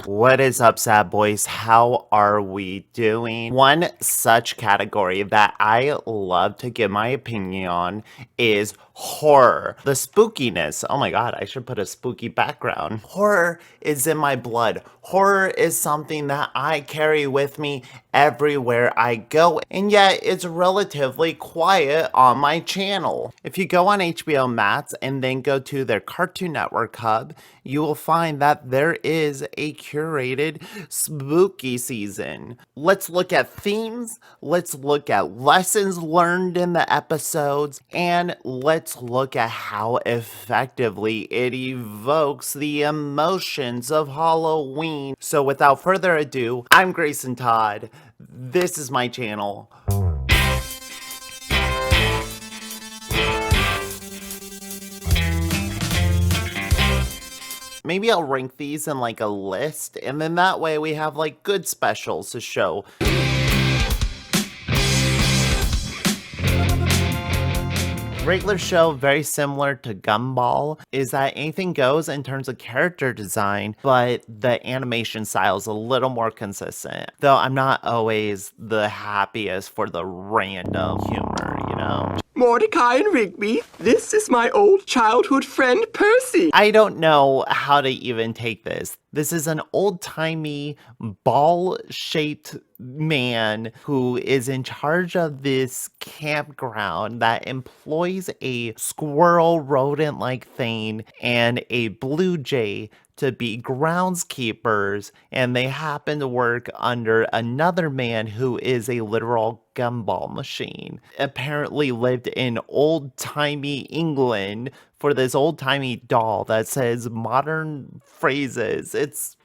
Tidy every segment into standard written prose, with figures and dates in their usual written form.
What is up, sad boys? How are we doing? One such category that I love to give my opinion on is horror. The spookiness. Oh my god, I should put a spooky background. Horror is in my blood. Horror is something that I carry with me everywhere I go, and yet it's relatively quiet on my channel. If you go on HBO Max and then go to their Cartoon Network hub, you will find that there is a curated spooky season. Let's look at themes, let's look at lessons learned in the episodes, and let's look at how effectively it evokes the emotions of Halloween. So without further ado, I'm GreysonTodd. This is my channel. Maybe I'll rank these in like a list, and then that way we have like good specials to show. Regular show, very similar to Gumball, is that anything goes in terms of character design, but the animation style is a little more consistent. Though I'm not always the happiest for the random humor, you know? Mordecai and Rigby, this is my old childhood friend Percy. I don't know how to even take this. This is an old-timey, ball-shaped man who is in charge of this campground that employs a squirrel rodent-like thing and a blue jay to be groundskeepers, and they happen to work under another man who is a literal gumball machine. Apparently lived in old-timey England for this old-timey doll that says modern phrases. It's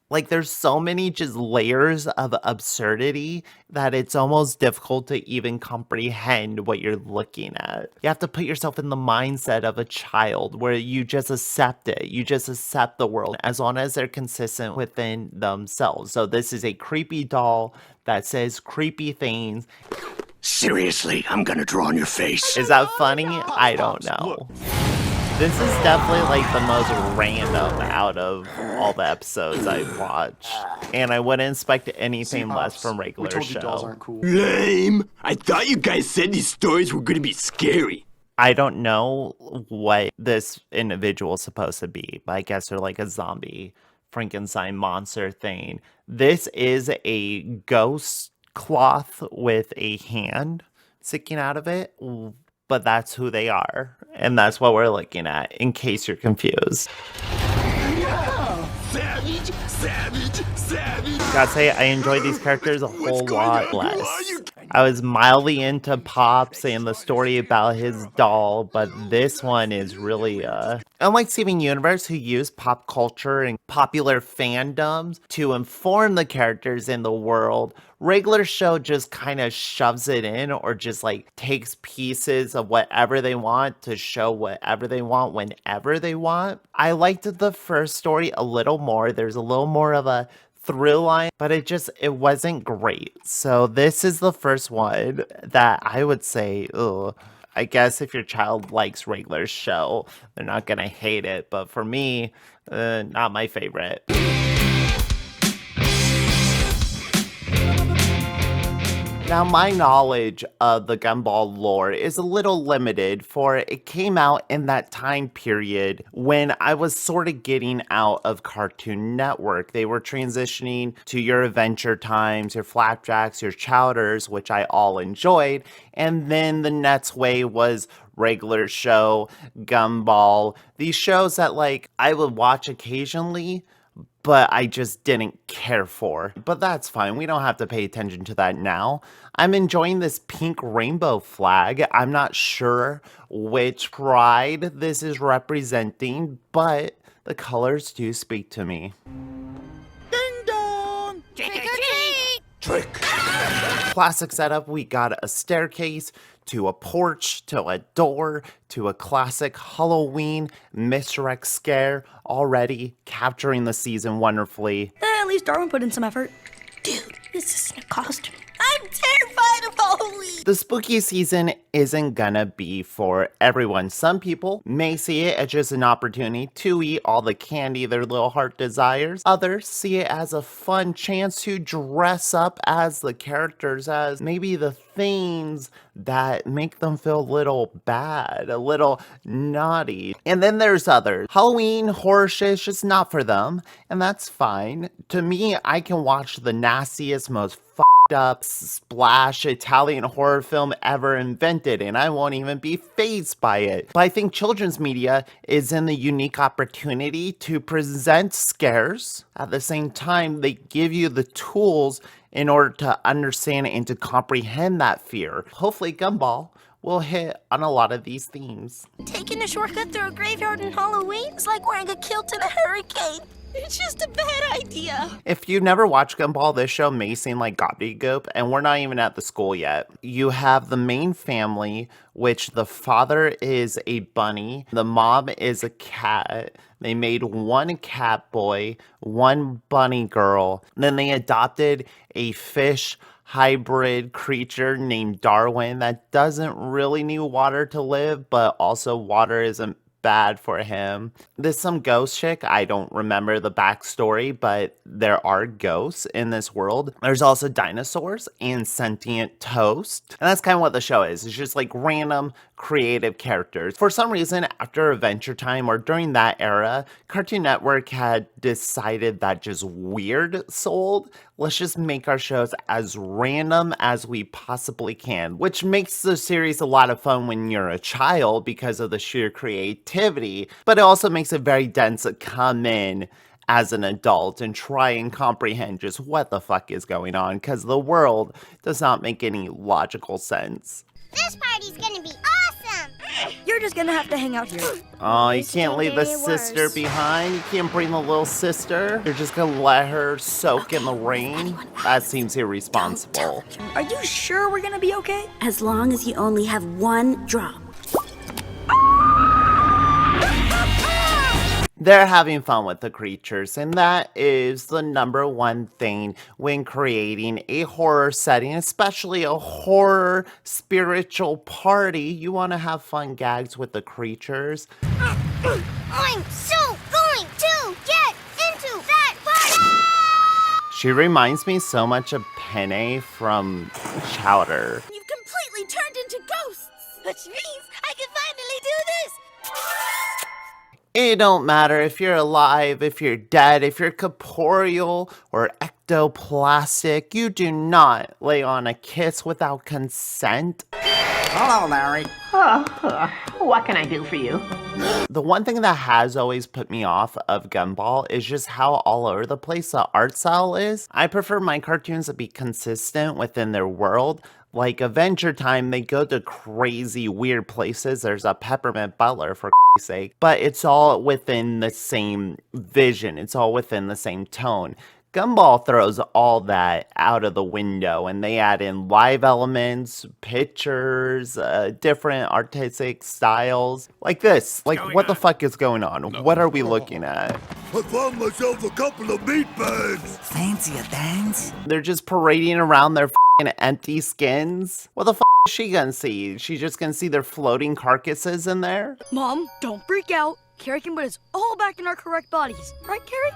like there's so many just layers of absurdity that it's almost difficult to even comprehend what you're looking at. You have to put yourself in the mindset of a child where you just accept it. You just accept the world as long as they're consistent within themselves. So this is a creepy doll that says creepy things. Seriously, I'm gonna draw on your face. Is that funny? I don't know. This is definitely like the most random out of all the episodes I've watched. And I wouldn't expect anything less from regular show. Cool. Lame. I thought you guys said these stories were gonna be scary. I don't know what this individual is supposed to be, but I guess they're like a zombie Frankenstein monster thing. This is a ghost cloth with a hand sticking out of it. But that's who they are, and that's what we're looking at, in case you're confused. Yeah. Savage, savage, savage. Gotta say, I enjoyed these characters a whole lot less. I was mildly into Pops and the story about his doll, but this one is really, unlike Steven Universe, who used pop culture and popular fandoms to inform the characters in the world, regular show just kind of shoves it in or just like takes pieces of whatever they want to show whatever they want whenever they want. I liked the first story a little more. There's a little more of a through line, but it wasn't great. So this is the first one that I would say, ugh. I guess if your child likes regular show, they're not gonna hate it. But for me, not my favorite. Now, my knowledge of the Gumball lore is a little limited, for it came out in that time period when I was sort of getting out of Cartoon Network. They were transitioning to your Adventure Times, your Flapjacks, your Chowders, which I all enjoyed, and then the next wave was regular show, Gumball, these shows that like I would watch occasionally, but I just didn't care for. But that's fine, we don't have to pay attention to that now. I'm enjoying this pink rainbow flag. I'm not sure which pride this is representing, but the colors do speak to me. Ding dong! Trick or treat! Trick. Classic setup, we got a staircase, to a porch, to a door, to a classic Halloween misdirect scare, already capturing the season wonderfully. At least Darwin put in some effort. Dude, this isn't a costume. I'm terrified of Halloween. The spooky season isn't gonna be for everyone. Some people may see it as just an opportunity to eat all the candy their little heart desires. Others see it as a fun chance to dress up as the characters, as maybe the things that make them feel a little bad, a little naughty. And then there's others. Halloween horror shit is just not for them, and that's fine. To me, I can watch the nastiest, most up splash Italian horror film ever invented, and I won't even be fazed by it. But I think children's media is in the unique opportunity to present scares. At the same time, they give you the tools in order to understand and to comprehend that fear. Hopefully Gumball will hit on a lot of these themes. Taking a shortcut through a graveyard on Halloween is like wearing a kilt in a hurricane. It's just a bad idea. If you've never watched Gumball, this show may seem like gobbledygook, and we're not even at the school yet. You have the main family, which the father is a bunny, the mom is a cat. They made one cat boy, one bunny girl. Then they adopted a fish hybrid creature named Darwin that doesn't really need water to live, but also water isn't bad for him. There's some ghost chick. I don't remember the backstory, but there are ghosts in this world. There's also dinosaurs and sentient toast. And that's kind of what the show is. It's just like random creative characters. For some reason, after Adventure Time or during that era, Cartoon Network had decided that just weird sold. Let's just make our shows as random as we possibly can, which makes the series a lot of fun when you're a child because of the sheer creativity, but it also makes it very dense to come in as an adult and try and comprehend just what the fuck is going on, because the world does not make any logical sense. This party's gonna be awesome! You're just gonna have to hang out here. Oh, you can't leave the sister behind. You can't bring the little sister. You're just gonna let her soak in the rain? That seems irresponsible. Are you sure we're gonna be okay? As long as you only have one drop. They're having fun with the creatures, and that is the number one thing when creating a horror setting, especially a horror spiritual party. You want to have fun gags with the creatures. I'm so going to get into that party! She reminds me so much of Penne from Chowder. You've completely turned into ghosts, which means I can finally do this. It don't matter if you're alive, if you're dead, if you're corporeal or ectoplastic, you do not lay on a kiss without consent. Hello, Larry. What can I do for you? The one thing that has always put me off of Gumball is just how all over the place the art style is. I prefer my cartoons to be consistent within their world. Like Adventure Time, they go to crazy weird places. There's a Peppermint Butler, for sake, but it's all within the same vision. It's all within the same tone. Gumball throws all that out of the window, and they add in live elements, pictures, different artistic styles, like this. Like, what the fuck is going on? What are we looking at? I found myself a couple of meat bags. Fancy a dance? They're just parading around their empty skins. What the fuck is she gonna see? She's just gonna see their floating carcasses in there? Mom, don't freak out. Carrie can put us all back in our correct bodies. Right, Carrie?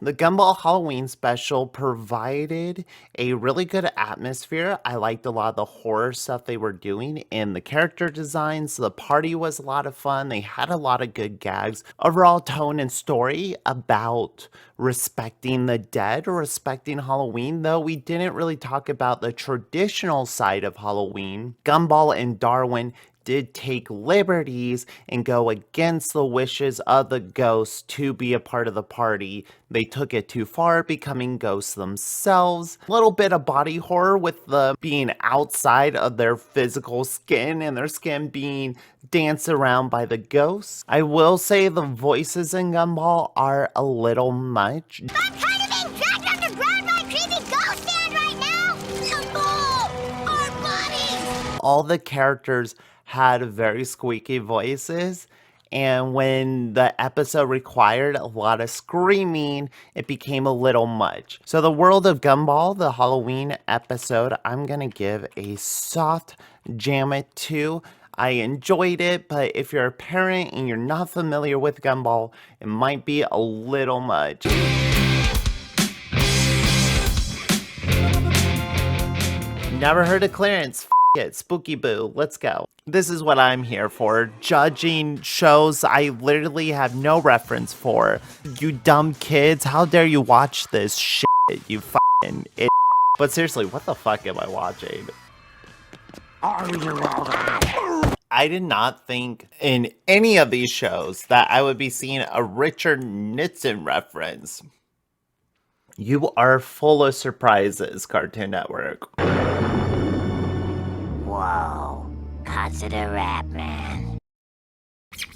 The Gumball Halloween special provided a really good atmosphere. I liked a lot of the horror stuff they were doing and the character designs. The party was a lot of fun. They had a lot of good gags. Overall tone and story about respecting the dead or respecting Halloween, though we didn't really talk about the traditional side of Halloween. Gumball and Darwin did take liberties and go against the wishes of the ghosts to be a part of the party. They took it too far, becoming ghosts themselves. A little bit of body horror with the being outside of their physical skin and their skin being danced around by the ghosts. I will say the voices in Gumball are a little much. I'm kind of being dragged underground by a creepy ghost stand right now! Gumball! Our buddies! All the characters had very squeaky voices, And when the episode required a lot of screaming, it became a little much. So the world of Gumball, the Halloween episode, I'm gonna give a soft jam it to. I enjoyed it, but if you're a parent and you're not familiar with Gumball, it might be a little much. Never heard of Clarence? F it, Spooky Boo, let's go. This is what I'm here for, judging shows I literally have no reference for. You dumb kids, how dare you watch this shit, you fucking idiot. But seriously, what the fuck am I watching? I did not think in any of these shows that I would be seeing a Richard Nixon reference. You are full of surprises, Cartoon Network. Whoa. Cuts of the Rat Man.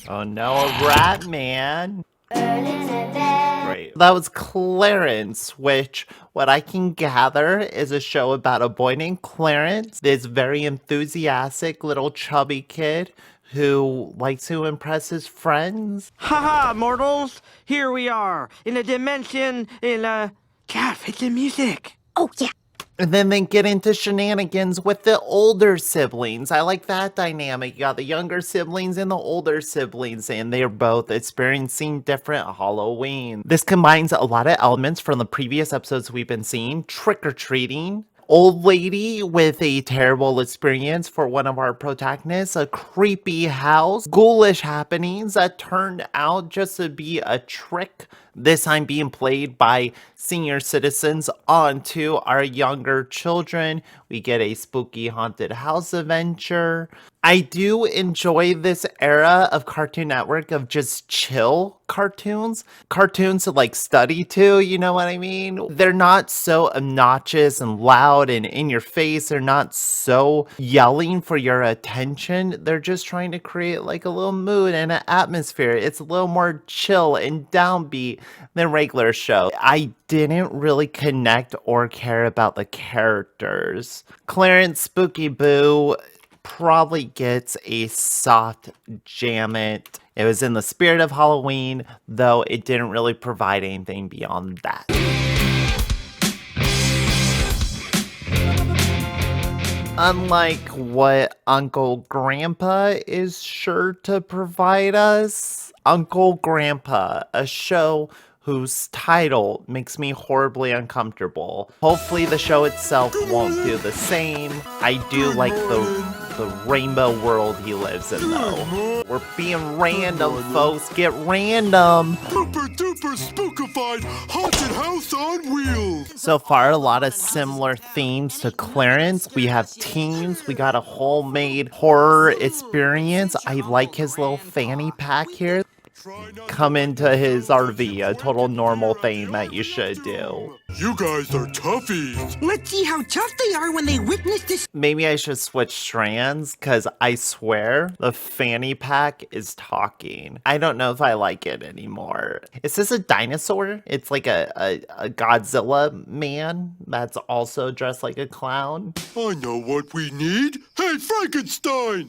Oh no, a rat man. Great. That was Clarence, which, what I can gather, is a show about a boy named Clarence, this very enthusiastic little chubby kid who likes to impress his friends. Haha, mortals! Here we are, in a dimension, Calf, hit the music! Oh, yeah. And then they get into shenanigans with the older siblings. I like that dynamic. You got the younger siblings and the older siblings, and they're both experiencing different Halloween. This combines a lot of elements from the previous episodes we've been seeing. Trick-or-treating. Old lady with a terrible experience for one of our protagonists, a creepy house, ghoulish happenings that turned out just to be a trick, this time being played by senior citizens onto our younger children. We get a spooky haunted house adventure. I do enjoy this era of Cartoon Network of just chill cartoons. Cartoons to like study to, you know what I mean? They're not so obnoxious and loud and in your face. They're not so yelling for your attention. They're just trying to create like a little mood and an atmosphere. It's a little more chill and downbeat than regular show. I didn't really connect or care about the characters. Clarence Spooky Boo probably gets a soft jam it. It was in the spirit of Halloween, though it didn't really provide anything beyond that. Unlike what Uncle Grandpa is sure to provide us, Uncle Grandpa, a show whose title makes me horribly uncomfortable. Hopefully the show itself won't do the same. I do like the rainbow world he lives in though. We're being random, folks. Get random. Super duper spookified haunted house on wheels. So far, a lot of similar themes to Clarence. We have teens. We got a homemade horror experience. I like his little fanny pack here. Come into his RV, a total normal thing that you should do. You guys are toughies. Let's see how tough they are when they witness this. Maybe I should switch strands, because I swear the fanny pack is talking. I don't know if I like it anymore. Is this a dinosaur? It's like a Godzilla man that's also dressed like a clown. I know what we need. Hey, Frankenstein!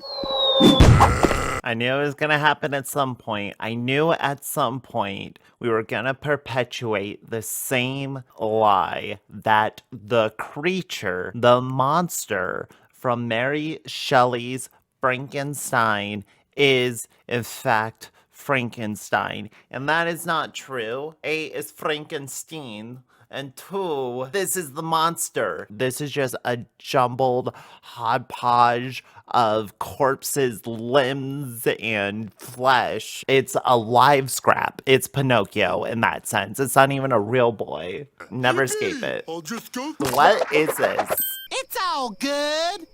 I knew it was going to happen at some point. I knew at some point we were going to perpetuate the same lie that the creature, the monster from Mary Shelley's Frankenstein is, in fact, Frankenstein. And that is not true. A is Frankenstein. And 2, this is the monster. This is just a jumbled hodgepodge of corpses, limbs, and flesh. It's a live scrap. It's Pinocchio in that sense. It's not even a real boy. Never escape it. I'll just go. What is this? It's all good.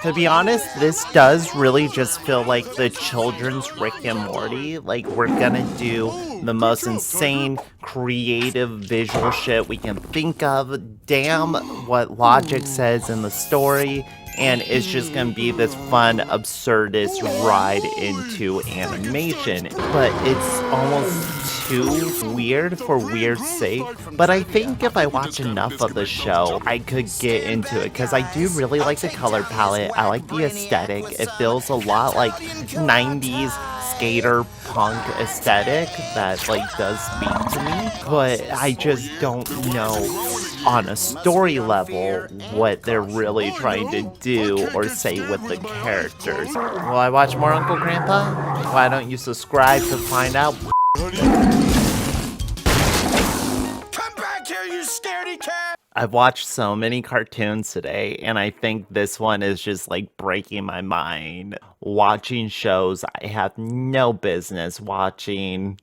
To be honest, this does really just feel like the children's Rick and Morty. Like, we're gonna do the most insane, creative visual shit we can think of. Damn what logic says in the story. and it's just gonna be this fun, absurdist ride into animation. But it's almost too weird for weird's sake. But I think if I watch enough of the show, I could get into it, because I do really like the color palette. I like the aesthetic. It feels a lot like 90s skater punk aesthetic that like does speak to me, but I just don't know on a story level what they're really trying to do or say with the characters. Will I watch more Uncle Grandpa? Why don't you subscribe to find out? Come back here, you scaredy cat! I've watched so many cartoons today, and I think this one is just like breaking my mind. Watching shows I have no business watching.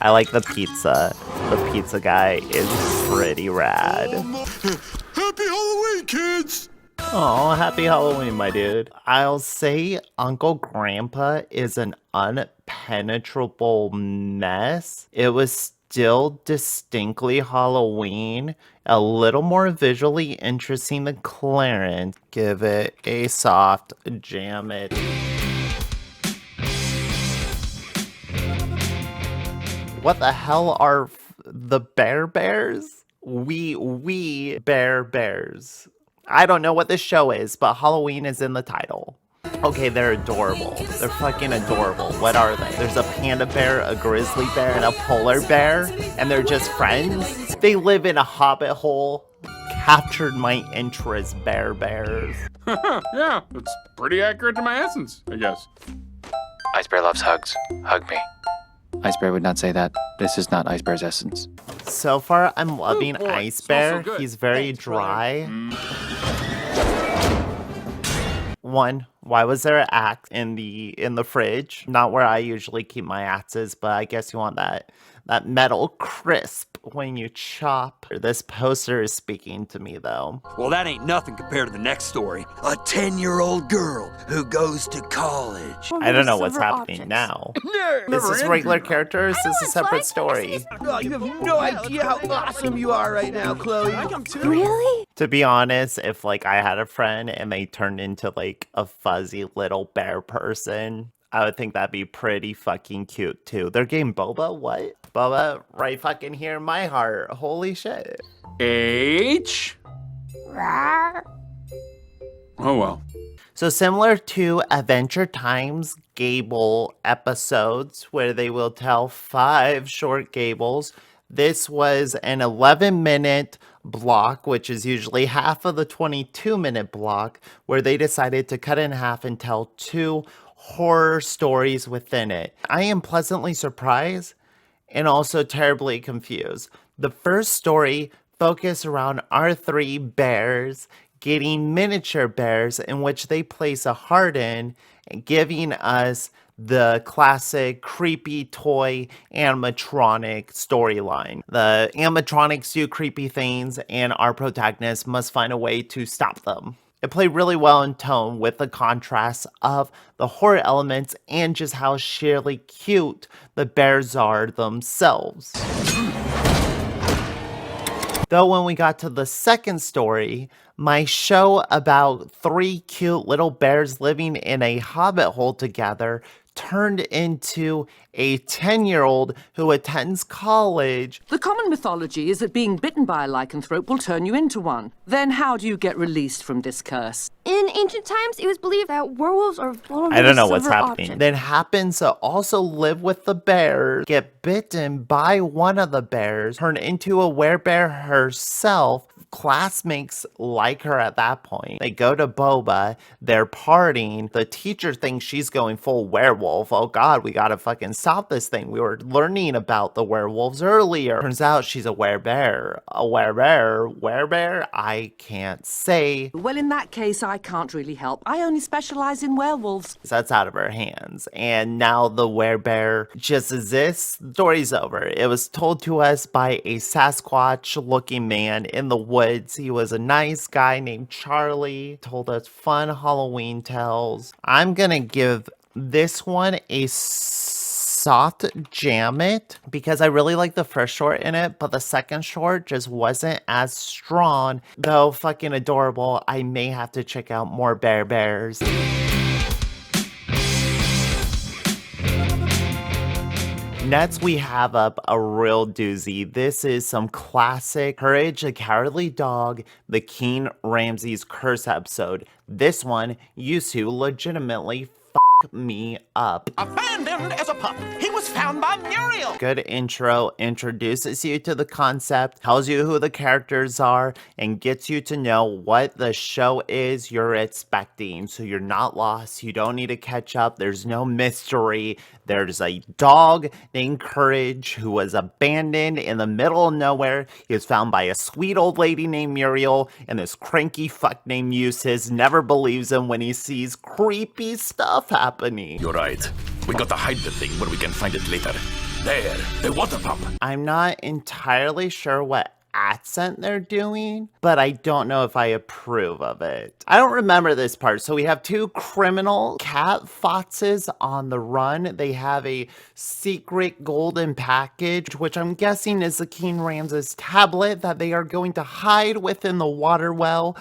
I like the pizza. The pizza guy is pretty rad. Happy Halloween, kids! Oh, happy Halloween, my dude. I'll say Uncle Grandpa is an unpenetrable mess. It was still distinctly Halloween, a little more visually interesting than Clarence. Give it a soft jam it. What the hell are the bears? We bears. I don't know what this show is, but Halloween is in the title. Okay, they're adorable. They're fucking adorable. What are they? There's a panda bear, a grizzly bear, and a polar bear, and they're just friends? They live in a hobbit hole. Captured my interest, bears. Yeah, it's pretty accurate to my essence, I guess. Ice Bear loves hugs. Hug me. Ice Bear would not say that. This is not Ice Bear's essence. So far, I'm loving boy, Ice smells Bear. so good. He's very Thanks, dry. One, why was there an axe in the fridge? Not where I usually keep my axes, but I guess you want that metal crisp when you chop. This poster is speaking to me though. Well, that ain't nothing compared to the next story. A 10-year-old girl who goes to college. I don't know what's happening now. This is regular characters. This is a separate story. Oh, you have no idea how awesome you are right now, Chloe. Really? To be honest, if like I had a friend and they turned into like a fuzzy little bear person, I would think that'd be pretty fucking cute too. Their game Boba? What? Boba right fucking here in my heart. Holy shit. H? Oh well. So similar to Adventure Time's Gable episodes, where they will tell 5 short gables, this was an 11-minute block, which is usually half of the 22-minute block, where they decided to cut in half and tell 2 horror stories within it. I am pleasantly surprised and also terribly confused. The first story focused around our 3 bears getting miniature bears in which they place a heart in, and giving us the classic creepy toy animatronic storyline. The animatronics do creepy things and our protagonist must find a way to stop them. It played really well in tone with the contrast of the horror elements and just how sheerly cute the bears are themselves. Though when we got to the second story, my show about 3 cute little bears living in a hobbit hole together turned into a 10-year-old who attends college. The common mythology is that being bitten by a lycanthrope will turn you into one. Then how do you get released from this curse? In ancient times, it was believed that werewolves are vulnerable I don't know to what's silver happening. objects. Then happens to also live with the bears, get bitten by one of the bears, turn into a werebear herself. Classmates like her at that point. They go to Boba, they're partying. The teacher thinks she's going full werewolf. Oh god, we gotta fucking stop this thing. We were learning about the werewolves earlier. Turns out she's a werebear. A werebear? I can't say. Well, in that case, I can't really help. I only specialize in werewolves. That's out of her hands. And now the werebear just exists. The story's over. It was told to us by a Sasquatch-looking man in the woods. He was a nice guy named Charlie. Told us fun Halloween tales. I'm gonna give this one a soft jam it because I really like the first short in it, but the second short just wasn't as strong. Though fucking adorable, I may have to check out more Bear Bears. Next, we have up a real doozy. This is some classic Courage the Cowardly Dog, the King Ramses Curse episode. This one used to legitimately me up. Abandoned as a pup, he was found by Muriel. Good intro, introduces you to the concept, tells you who the characters are, and gets you to know what the show is you're expecting. So you're not lost, you don't need to catch up, there's no mystery. There's a dog named Courage who was abandoned in the middle of nowhere. He was found by a sweet old lady named Muriel, and this cranky fuck named Eustace never believes him when he sees creepy stuff happening. You're right. We got to hide the thing where we can find it later. There, the water pump. I'm not entirely sure what accent they're doing, but I don't know if I approve of it. I don't remember this part. So we have two criminal cat foxes on the run. They have a secret golden package, which I'm guessing is the King Ramses tablet that they are going to hide within the water well.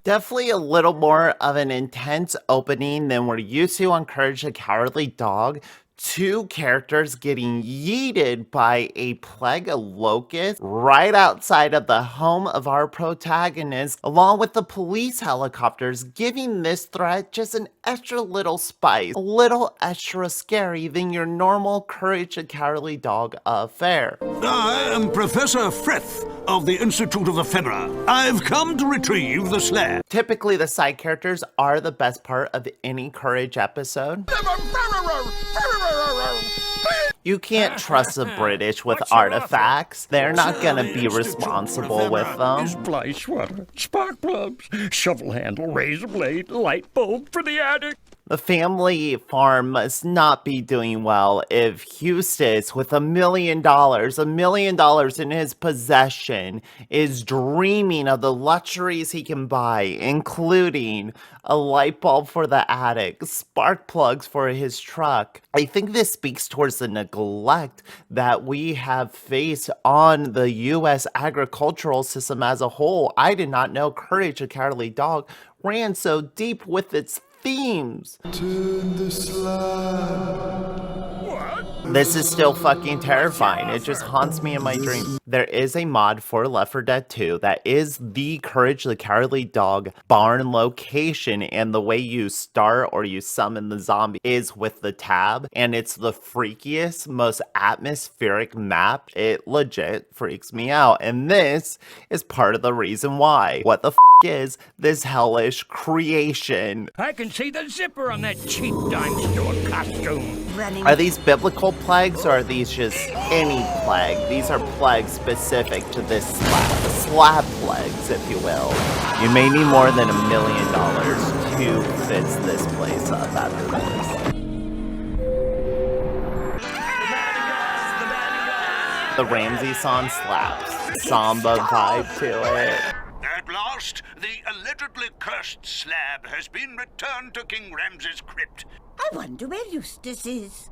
Definitely a little more of an intense opening than we're used to on Courage the Cowardly Dog. Two characters getting yeeted by a plague of locusts right outside of the home of our protagonist, along with the police helicopters, giving this threat just an extra little spice, a little extra scary than your normal Courage the Cowardly Dog affair. I am Professor Frith of the Institute of Ephemera. I've come to retrieve the slab. Typically, the side characters are the best part of any Courage episode. You can't trust the British with artifacts. They're not gonna be responsible with them. Fly swatter, spark plugs, shovel handle, razor blade, light bulb for the attic. The family farm must not be doing well if Eustace, with $1 million in his possession, is dreaming of the luxuries he can buy, including a light bulb for the attic, spark plugs for his truck. I think this speaks towards the neglect that we have faced on the U.S. agricultural system as a whole. I did not know Courage the Cowardly Dog ran so deep with its themes. This is still fucking terrifying. It just haunts me in my dreams. There is a mod for Left 4 Dead 2 that is the Courage the Cowardly Dog barn location, and the way you start or you summon the zombie is with the tab, and it's the freakiest, most atmospheric map. It legit freaks me out, and this is part of the reason why. What the is this hellish creation? I can see the zipper on that cheap dime store costume. Are these biblical plagues, or are these just any plague? These are plagues specific to this slab plagues, if you will. You may need more than $1 million to fix this place up after this. The Ramsey song slaps. Samba vibe to it. At last, the allegedly cursed slab has been returned to King Ramses' crypt. I wonder where Eustace is.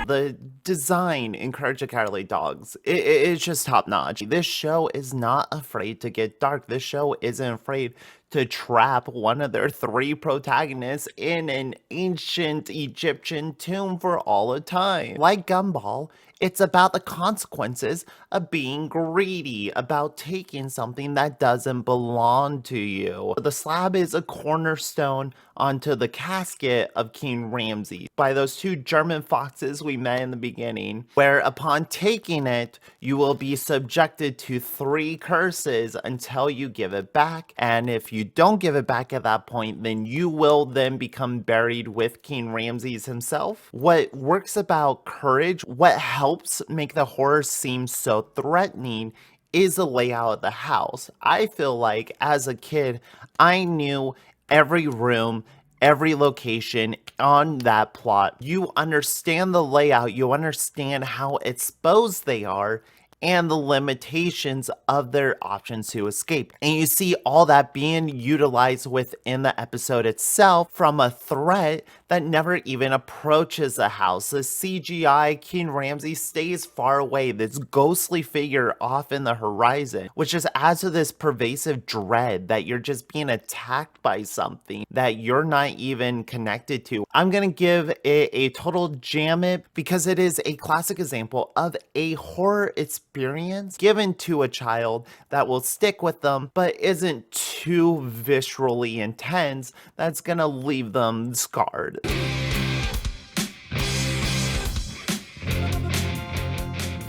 The design in Courage the Cowardly Dogs, it's just top notch. This show is not afraid to get dark. This show isn't afraid to trap one of their three protagonists in an ancient Egyptian tomb for all of time. Like Gumball, it's about the consequences of being greedy, about taking something that doesn't belong to you. The slab is a cornerstone onto the casket of King Ramses by those two German foxes we met in the beginning, where upon taking it, you will be subjected to 3 curses until you give it back. And if you don't give it back at that point, then you will then become buried with King Ramses himself. What works about Courage, what helps make the horror seem so threatening, is the layout of the house. I feel like as a kid, I knew every room, every location on that plot. You understand the layout, you understand how exposed they are, and the limitations of their options to escape. And you see all that being utilized within the episode itself from a threat that never even approaches the house. The CGI King Ramsay stays far away, this ghostly figure off in the horizon, which just adds to this pervasive dread that you're just being attacked by something that you're not even connected to. I'm gonna give it a total jam it because it is a classic example of a horror experience given to a child that will stick with them but isn't too viscerally intense that's gonna leave them scarred.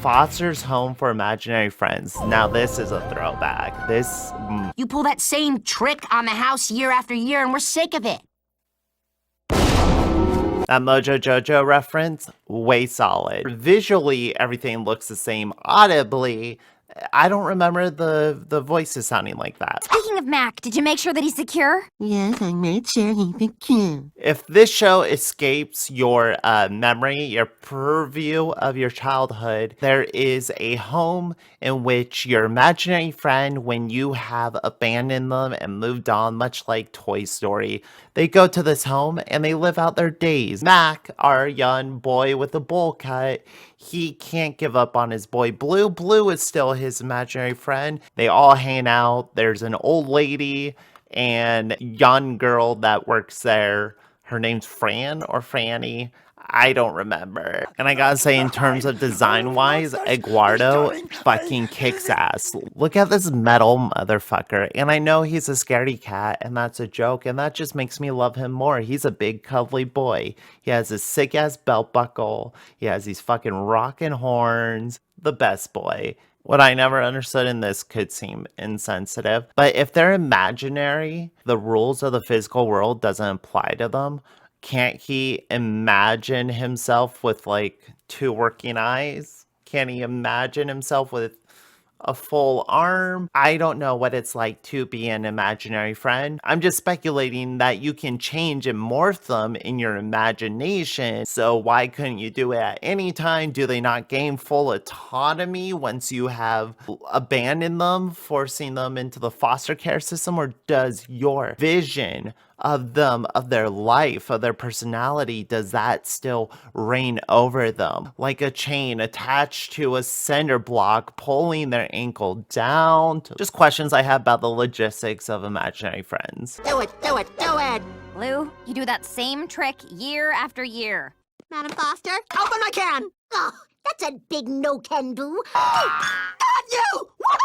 Foster's Home for Imaginary Friends. Now this is a throwback. You pull that same trick on the house year after year and we're sick of it. That Mojo Jojo reference, way solid. Visually, everything looks the same. Audibly, I don't remember the voices sounding like that. Speaking of Mac, did you make sure that he's secure? Yes, I made sure he's secure. If this show escapes your memory, your purview of your childhood, there is a home in which your imaginary friend, when you have abandoned them and moved on, much like Toy Story, they go to this home and they live out their days. Mac, our young boy with a bowl cut, he can't give up on his boy Blue. Blue is still his imaginary friend. They all hang out. There's an old lady and young girl that works there. Her name's Fran or Franny. I don't remember. And I gotta say, in terms of design-wise, Eduardo fucking kicks ass. Look at this metal motherfucker. And I know he's a scaredy cat, and that's a joke, and that just makes me love him more. He's a big, cuddly boy. He has a sick-ass belt buckle. He has these fucking rockin' horns. The best boy. What I never understood in this could seem insensitive, but if they're imaginary, the rules of the physical world doesn't apply to them. Can't he imagine himself with like 2 working eyes? Can he imagine himself with a full arm? I don't know what it's like to be an imaginary friend. I'm just speculating that you can change and morph them in your imagination. So why couldn't you do it at any time? Do they not gain full autonomy once you have abandoned them, forcing them into the foster care system? Or does your vision of them, of their life, of their personality, does that still reign over them? Like a chain attached to a cinder block, pulling their ankle down? Just questions I have about the logistics of imaginary friends. Do it, do it, do it! Lou, you do that same trick year after year. Madam Foster? Open my can! Oh, that's a big no-can-do. Got you! Woohoo!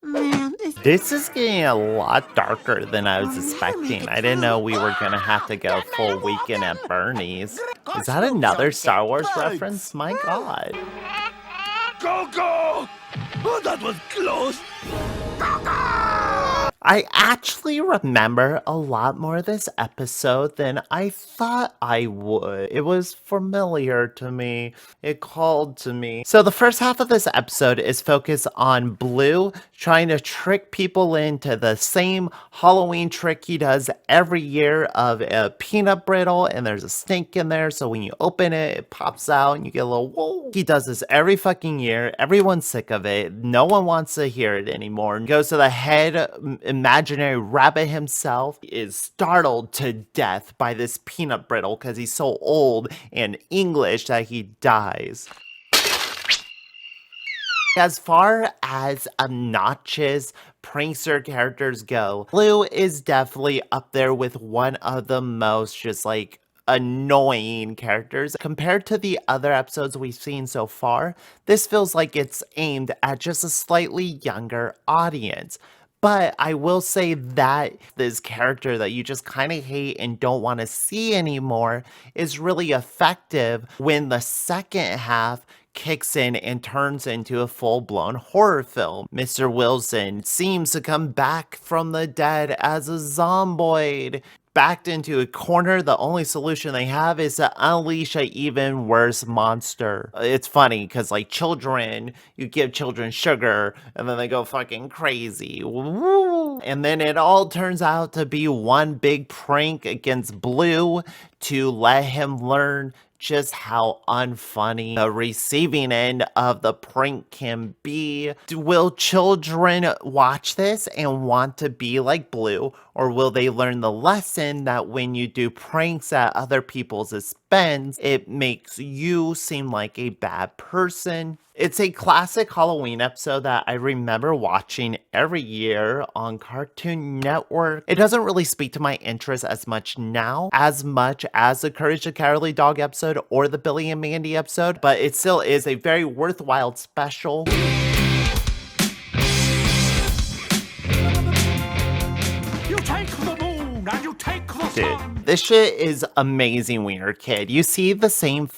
Man, This is getting a lot darker than I was expecting. I didn't know we were gonna have to go full weekend at Bernie's. Is that another Star Wars reference? My god. Go, go! Oh, that was close. I actually remember a lot more of this episode than I thought I would. It was familiar to me. It called to me. So the first half of this episode is focused on Blue trying to trick people into the same Halloween trick he does every year of a peanut brittle, and there's a snake in there, so when you open it, it pops out and you get a little whoa. He does this every fucking year. Everyone's sick of it. No one wants to hear it anymore. And goes to the head imaginary rabbit himself, is startled to death by this peanut brittle because he's so old and English that he dies. As far as obnoxious prankster characters go, Blue is definitely up there with one of the most just like annoying characters. Compared to the other episodes we've seen so far, this feels like it's aimed at just a slightly younger audience. But I will say that this character that you just kind of hate and don't want to see anymore is really effective when the second half kicks in and turns into a full-blown horror film. Mr. Wilson seems to come back from the dead as a zomboid. backed into a corner. The only solution they have is to unleash an even worse monster. It's funny because like children, you give children sugar and then they go fucking crazy. Woo! And then it all turns out to be one big prank against Blue to let him learn just how unfunny the receiving end of the prank can be. Will children watch this and want to be like Blue, or will they learn the lesson that when you do pranks at other people's expense, it makes you seem like a bad person? It's a classic Halloween episode that I remember watching every year on Cartoon Network. It doesn't really speak to my interest as much now, as much as the Courage the Cowardly Dog episode or the Billy and Mandy episode, but it still is a very worthwhile special. Dude, this shit is amazing when you're a kid. You see the same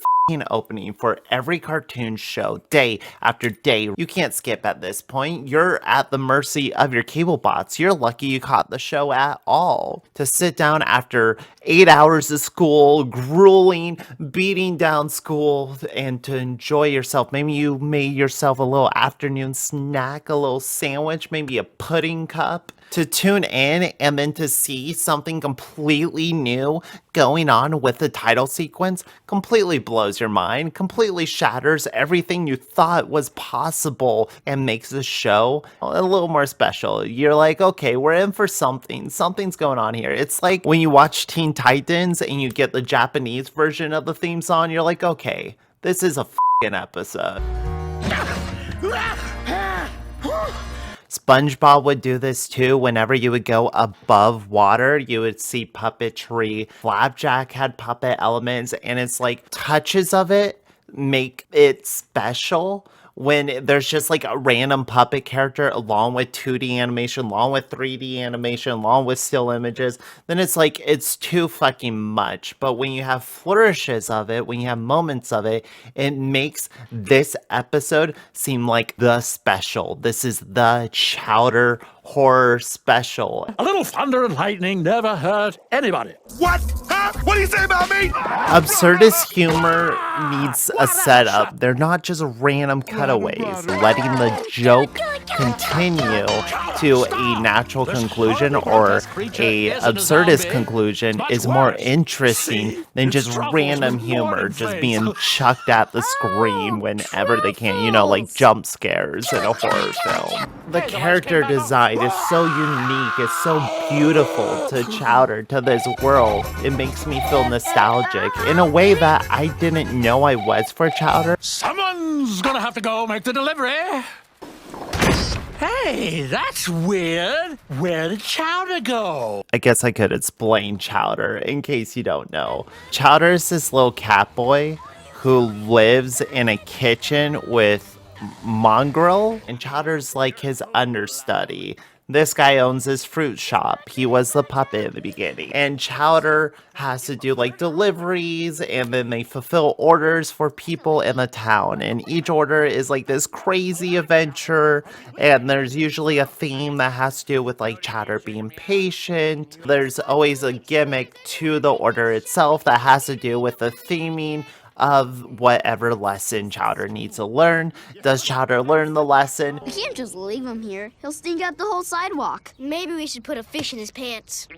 opening for every cartoon show day after day. You can't skip at this point. You're at the mercy of your cable bots. You're lucky you caught the show at all. To sit down after 8 hours of school, grueling, beating down school, and to enjoy yourself. Maybe you made yourself a little afternoon snack, a little sandwich, maybe a pudding cup. To tune in and then to see something completely new going on with the title sequence completely blows your mind, completely shatters everything you thought was possible, and makes the show a little more special. You're like, okay, we're in for something. Something's going on here. It's like when you watch Teen Titans and you get the Japanese version of the theme song, you're like, okay, this is a f***ing episode. SpongeBob would do this too. Whenever you would go above water, you would see puppetry. Flapjack had puppet elements, and it's like touches of it make it special. When there's just like a random puppet character along with 2D animation, along with 3D animation, along with still images, then it's like, it's too fucking much. But when you have flourishes of it, when you have moments of it, it makes this episode seem like the special. This is the Chowder horror special. A little thunder and lightning never hurt anybody. What? Huh? What do you say about me? Absurdist humor needs a setup. They're not just random cutaways. Letting the joke continue to a natural conclusion or a absurdist conclusion is more interesting than just random humor just being chucked at the screen whenever they can, you know, like jump scares in a horror film. The character design is so unique, it's so beautiful to Chowder, to this world. It makes me feel nostalgic in a way that I didn't know I was for Chowder. Someone's gonna have to go make the delivery. Hey, that's weird. Where did Chowder go? I guess I could explain Chowder in case you don't know. Chowder is this little cat boy who lives in a kitchen with Mongrel, and Chowder's like his understudy. This guy owns his fruit shop. He was the puppet in the beginning. And Chowder has to do like deliveries, and then they fulfill orders for people in the town. And each order is like this crazy adventure, and there's usually a theme that has to do with like Chowder being patient. There's always a gimmick to the order itself that has to do with the theming of whatever lesson Chowder needs to learn. Does Chowder learn the lesson? We can't just leave him here. He'll stink out the whole sidewalk. Maybe we should put a fish in his pants.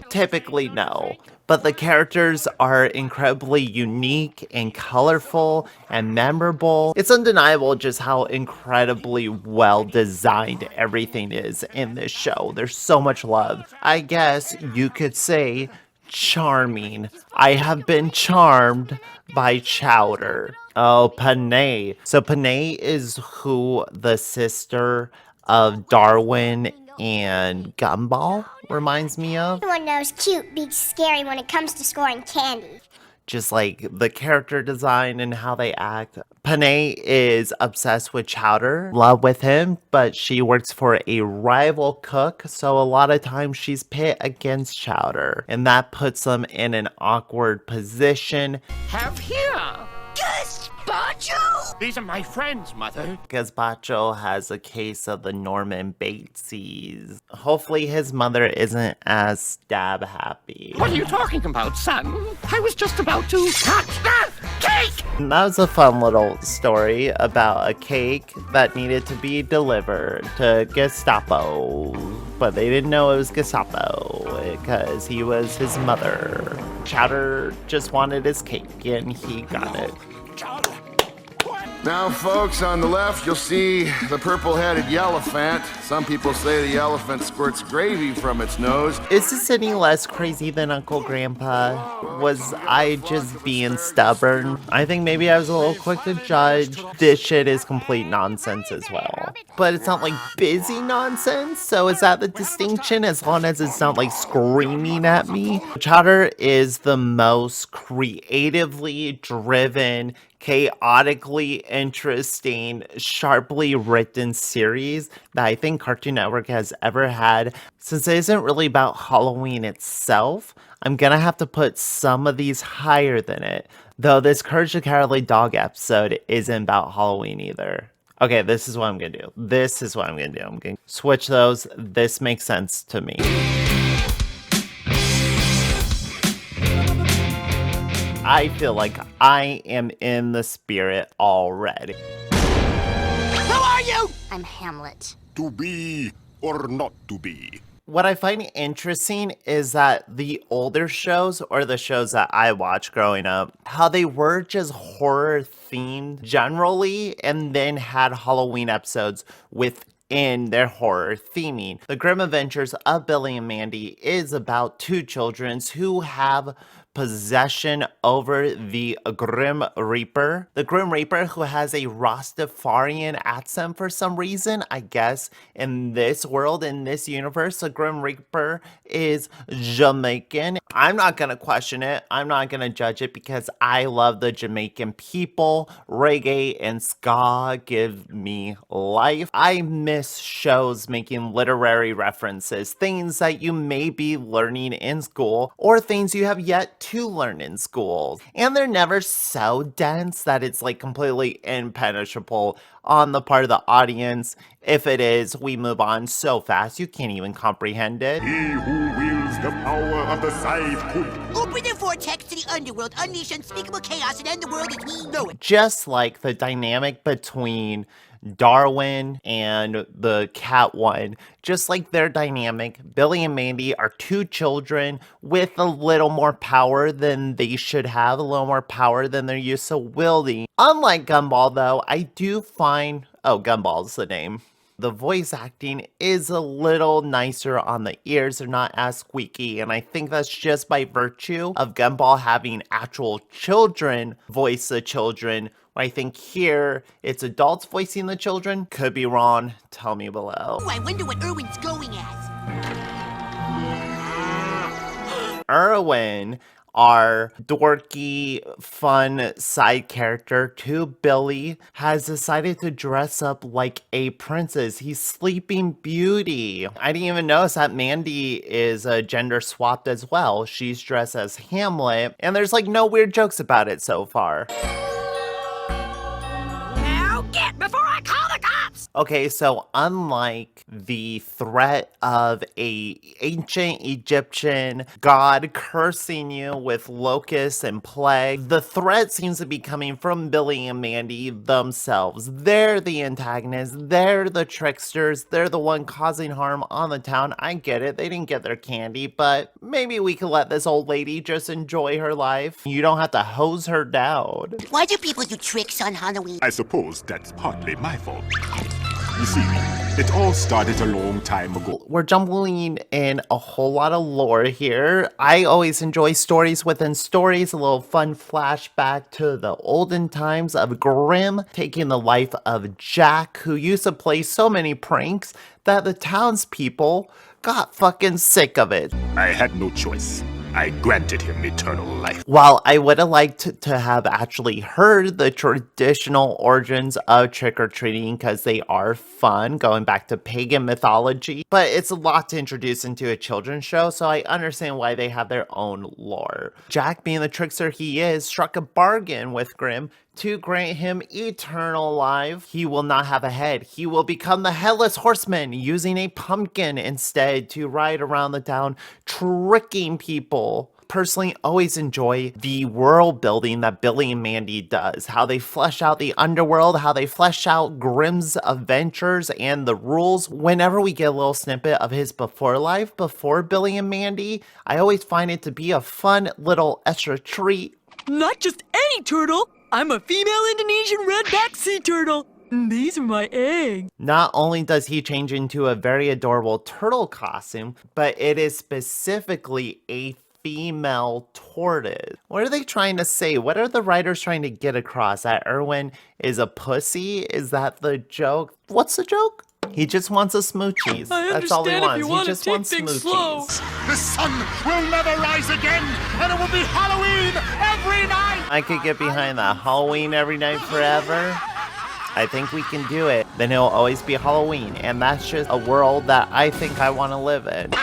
Typically, no. But the characters are incredibly unique and colorful and memorable. It's undeniable just how incredibly well designed everything is in this show. There's so much love. I guess you could say charming. I have been charmed by Chowder. Oh, Panay. So Panay is who the sister of Darwin and Gumball reminds me of. Everyone knows cute beats scary when it comes to scoring candy. Just like the character design and how they act. Panay is obsessed with Chowder, love with him, but she works for a rival cook, so a lot of times she's pit against Chowder, and that puts them in an awkward position. Have here. Gazpacho! These are my friends, Mother. Gazpacho has a case of the Norman Bateses. Hopefully his mother isn't as stab happy. What are you talking about, son? I was just about to touch the cake! And that was a fun little story about a cake that needed to be delivered to Gestapo. But they didn't know it was Gestapo because he was his mother. Chowder just wanted his cake and he got it. Now, folks, on the left, you'll see the purple-headed yellowfant. Some people say the elephant squirts gravy from its nose. Is this any less crazy than Uncle Grandpa? Was I just being stubborn? I think maybe I was a little quick to judge. This shit is complete nonsense as well. But it's not like busy nonsense, so is that the distinction? As long as it's not like screaming at me? Chowder is the most creatively driven, chaotically interesting, sharply written series that I think Cartoon Network has ever had. Since it isn't really about Halloween itself, I'm gonna have to put some of these higher than it. Though this Courage the Cowardly Dog episode isn't about Halloween either. Okay, this is what I'm gonna do. I'm gonna switch those. This makes sense to me. I feel like I am in the spirit already. Who are you? I'm Hamlet. To be or not to be. What I find interesting is that the older shows, or the shows that I watched growing up, how they were just horror themed generally, and then had Halloween episodes within their horror theming. The Grim Adventures of Billy and Mandy is about two children who have possession over the Grim Reaper. The Grim Reaper, who has a Rastafarian accent for some reason, I guess in this world, in this universe, the Grim Reaper is Jamaican. I'm not gonna question it. I'm not gonna judge it because I love the Jamaican people. Reggae and ska give me life. I miss shows making literary references, things that you may be learning in school or things you have yet to learn in school. And they're never so dense that it's like completely impenetrable on the part of the audience. If it is, we move on so fast you can't even comprehend it. He who wields the power of the scythe could Open the vortex to the underworld, unleash unspeakable chaos, and end the world as we know it. Just like the dynamic between Darwin and the cat one, just like their dynamic, Billy and Mandy are two children with a little more power than they should have, a little more power than they're used to wielding. Unlike Gumball though, I do find, Gumball's the name. The voice acting is a little nicer on the ears, they're not as squeaky, and I think that's just by virtue of Gumball having actual children voice the children. I think here, it's adults voicing the children. Could be wrong, tell me below. Ooh, I wonder what Irwin's going as. Irwin, our dorky, fun side character to Billy, has decided to dress up like a princess. He's Sleeping Beauty. I didn't even notice that Mandy is gender swapped as well. She's dressed as Hamlet, and there's like no weird jokes about it so far. Get before I call the cops! Okay, so unlike the threat of a ancient Egyptian god cursing you with locusts and plague, the threat seems to be coming from Billy and Mandy themselves. They're the antagonists, they're the tricksters, they're the one causing harm on the town. I get it, they didn't get their candy, but maybe we could let this old lady just enjoy her life. You don't have to hose her down. Why do people do tricks on Halloween? I suppose that's partly my fault. You see, it all started a long time ago. We're jumbling in a whole lot of lore here. I always enjoy stories within stories, a little fun flashback to the olden times of Grimm taking the life of Jack, who used to play so many pranks that the townspeople got fucking sick of it. I had no choice. I granted him eternal life. While I would have liked to have actually heard the traditional origins of trick-or-treating because they are fun, going back to pagan mythology, but it's a lot to introduce into a children's show, so I understand why they have their own lore. Jack, being the trickster he is, struck a bargain with Grimm to grant him eternal life. He will not have a head. He will become the headless horseman, using a pumpkin instead to ride around the town, tricking people. Personally, always enjoy the world building that Billy and Mandy does. How they flesh out the underworld, how they flesh out Grimm's adventures and the rules. Whenever we get a little snippet of his before life, before Billy and Mandy, I always find it to be a fun little extra treat. Not just any turtle. I'm a female Indonesian redback sea turtle. These are my eggs. Not only does he change into a very adorable turtle costume, but it is specifically a female tortoise. What are they trying to say? What are the writers trying to get across? That Erwin is a pussy? Is that the joke? What's the joke? He just wants a smoochies. That's all he wants. He just wants smoochies. The sun will never rise again, and it will be Halloween every night! I could get behind that. Halloween every night forever. I think we can do it. Then it'll always be Halloween, and that's just a world that I think I want to live in.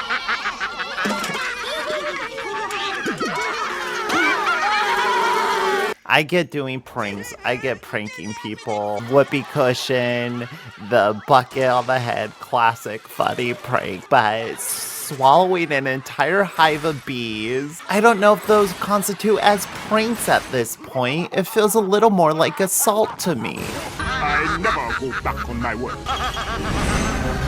I get doing pranks. I get pranking people. Whoopee cushion, the bucket on the head, classic funny prank. But swallowing an entire hive of bees, I don't know if those constitute as pranks at this point. It feels a little more like assault to me. I never go back on my word.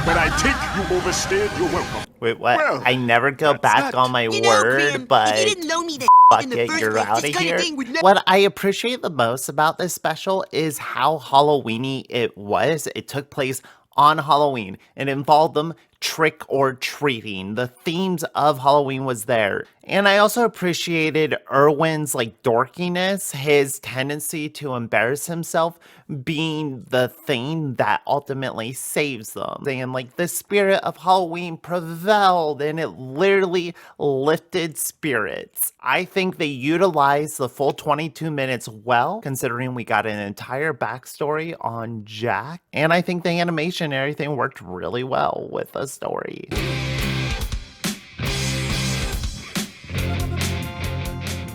But I think you overstayed your welcome. Wait, what? Well, I never go back on my word, Grim, but if you didn't loan me the fuck in the it, first you're place, out this of kind of here. thing would never- What I appreciate the most about this special is how Halloween-y it was. It took place on Halloween. It involved them trick or treating. The themes of Halloween was there. And I also appreciated Erwin's dorkiness, his tendency to embarrass himself being the thing that ultimately saves them. And the spirit of Halloween prevailed and it literally lifted spirits. I think they utilized the full 22 minutes well, considering we got an entire backstory on Jack. And I think the animation and everything worked really well with the story.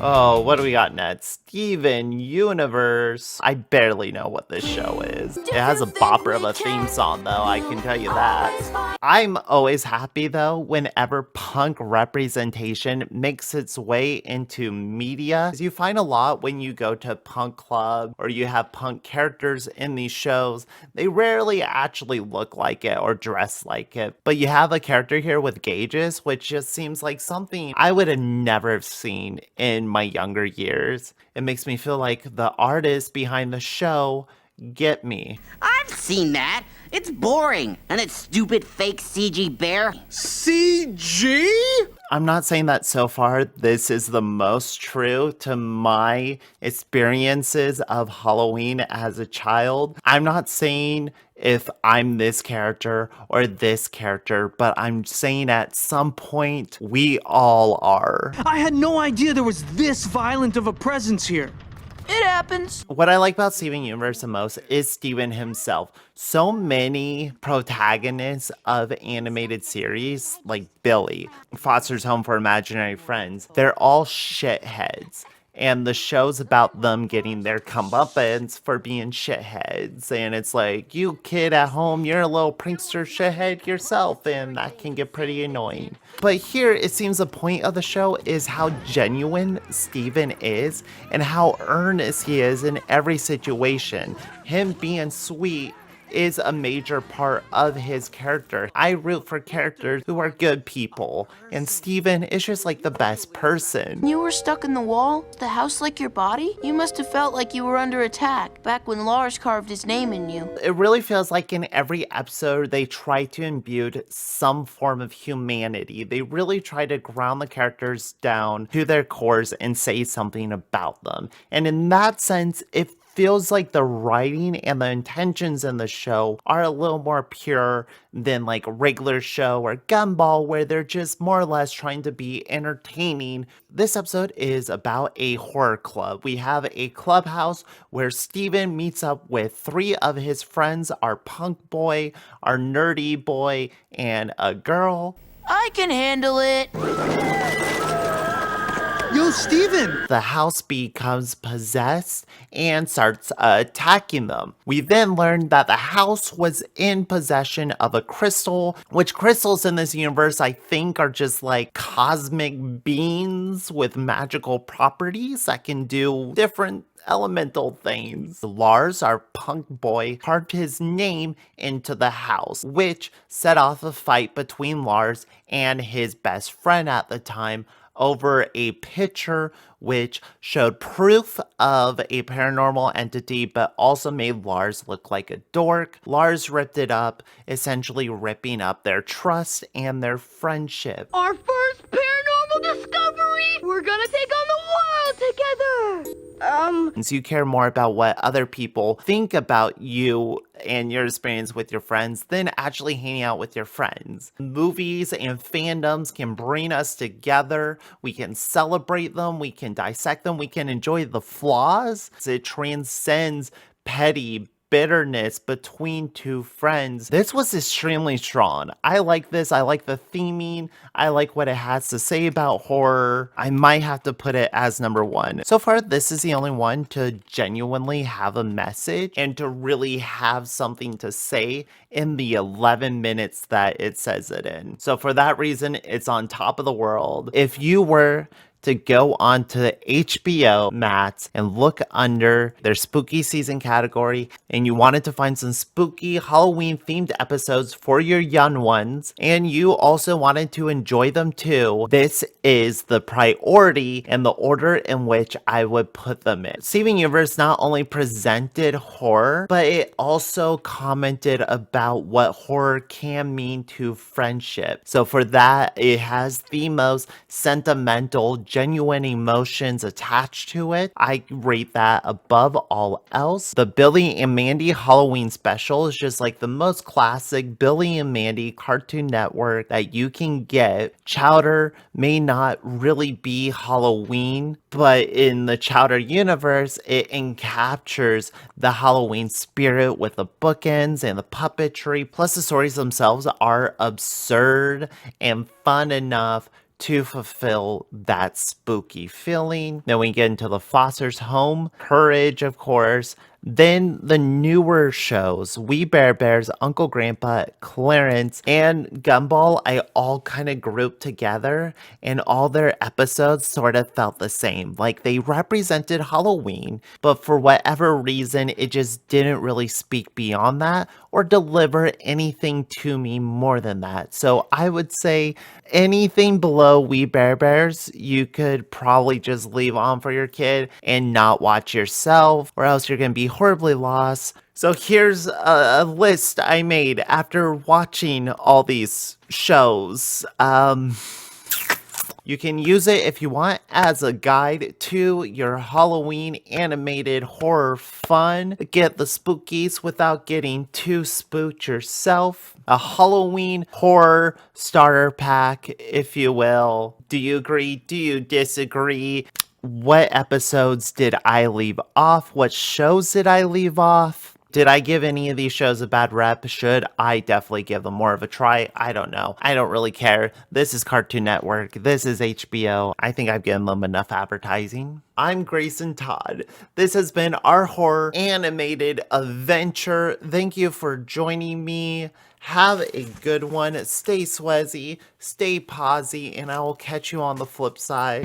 Oh, what do we got next? Steven Universe. I barely know what this show is. It has a bopper of a theme song, though, I can tell you that. I'm always happy, though, whenever punk representation makes its way into media. You find a lot when you go to punk club or you have punk characters in these shows. They rarely actually look like it or dress like it. But you have a character here with gauges, which just seems like something I would have never seen in my younger years. It makes me feel like the artists behind the show get me. I've seen that. It's boring. And that stupid fake CG bear. CG? I'm not saying that so far this is the most true to my experiences of Halloween as a child. I'm not saying if I'm this character or this character, but I'm saying at some point we all are. I had no idea there was this violent of a presence here. It happens. What I like about Steven Universe the most is Steven himself. So many protagonists of animated series, like Billy, Foster's Home for Imaginary Friends, they're all shitheads. And the show's about them getting their comeuppance for being shitheads. And it's like, you kid at home, you're a little prankster shithead yourself. And that can get pretty annoying. But here, it seems the point of the show is how genuine Steven is. And how earnest he is in every situation. Him being sweet is a major part of his character. I root for characters who are good people, and Steven is just the best person. You were stuck in the wall? The house like your body? You must have felt like you were under attack back when Lars carved his name in you. It really feels like in every episode they try to imbue some form of humanity. They really try to ground the characters down to their cores and say something about them. And in that sense, it feels like the writing and the intentions in the show are a little more pure than regular show or Gumball, where they're just more or less trying to be entertaining. This episode is about a horror club. We have a clubhouse where Steven meets up with 3 of his friends, our punk boy, our nerdy boy, and a girl. I can handle it. You Steven! The house becomes possessed and starts attacking them. We then learn that the house was in possession of a crystal, which crystals in this universe I think are just like cosmic beings with magical properties that can do different elemental things. Lars, our punk boy, carved his name into the house, which set off a fight between Lars and his best friend at the time over a picture which showed proof of a paranormal entity but also made Lars look like a dork. Lars ripped it up, essentially ripping up their trust and their friendship. Our first paranormal discovery! We're gonna take on the world together! So you care more about what other people think about you and your experience with your friends than actually hanging out with your friends. Movies and fandoms can bring us together. We can celebrate them. We can dissect them. We can enjoy the flaws. It transcends petty bitterness between two friends. This was extremely strong. I like this. I like the theming. I like what it has to say about horror. I might have to put it as number one. So far, this is the only one to genuinely have a message and to really have something to say in the 11 minutes that it says it in. So for that reason, it's on top of the world. If you were to go onto HBO Max and look under their spooky season category and you wanted to find some spooky Halloween themed episodes for your young ones and you also wanted to enjoy them too, this is the priority and the order in which I would put them in. Steven Universe not only presented horror, but it also commented about what horror can mean to friendship. So for that, it has the most sentimental, genuine emotions attached to it. I rate that above all else. The Billy and Mandy Halloween special is just like the most classic Billy and Mandy Cartoon Network that you can get. Chowder may not really be Halloween, but in the Chowder universe, it encaptures the Halloween spirit with the bookends and the puppetry. Plus the stories themselves are absurd and fun enough to fulfill that spooky feeling. Then we get into the Foster's Home, Courage, of course. Then the newer shows, We Bare Bears, Uncle Grandpa, Clarence, and Gumball, I all kind of grouped together, and all their episodes sort of felt the same. Like they represented Halloween, but for whatever reason, it just didn't really speak beyond that or deliver anything to me more than that. So I would say anything below We Bare Bears, you could probably just leave on for your kid and not watch yourself, or else you're going to be horribly lost. So here's a list I made after watching all these shows. You can use it if you want as a guide to your Halloween animated horror fun. Get the spookies without getting too spooked yourself. A Halloween horror starter pack, if you will. Do you agree? Do you disagree? What episodes did I leave off? What shows did I leave off? Did I give any of these shows a bad rep? Should I definitely give them more of a try? I don't know. I don't really care. This is Cartoon Network. This is HBO. I think I've given them enough advertising. I'm GreysonTodd. This has been our horror animated adventure. Thank you for joining me. Have a good one. Stay swazzy, stay posy, and I will catch you on the flip side.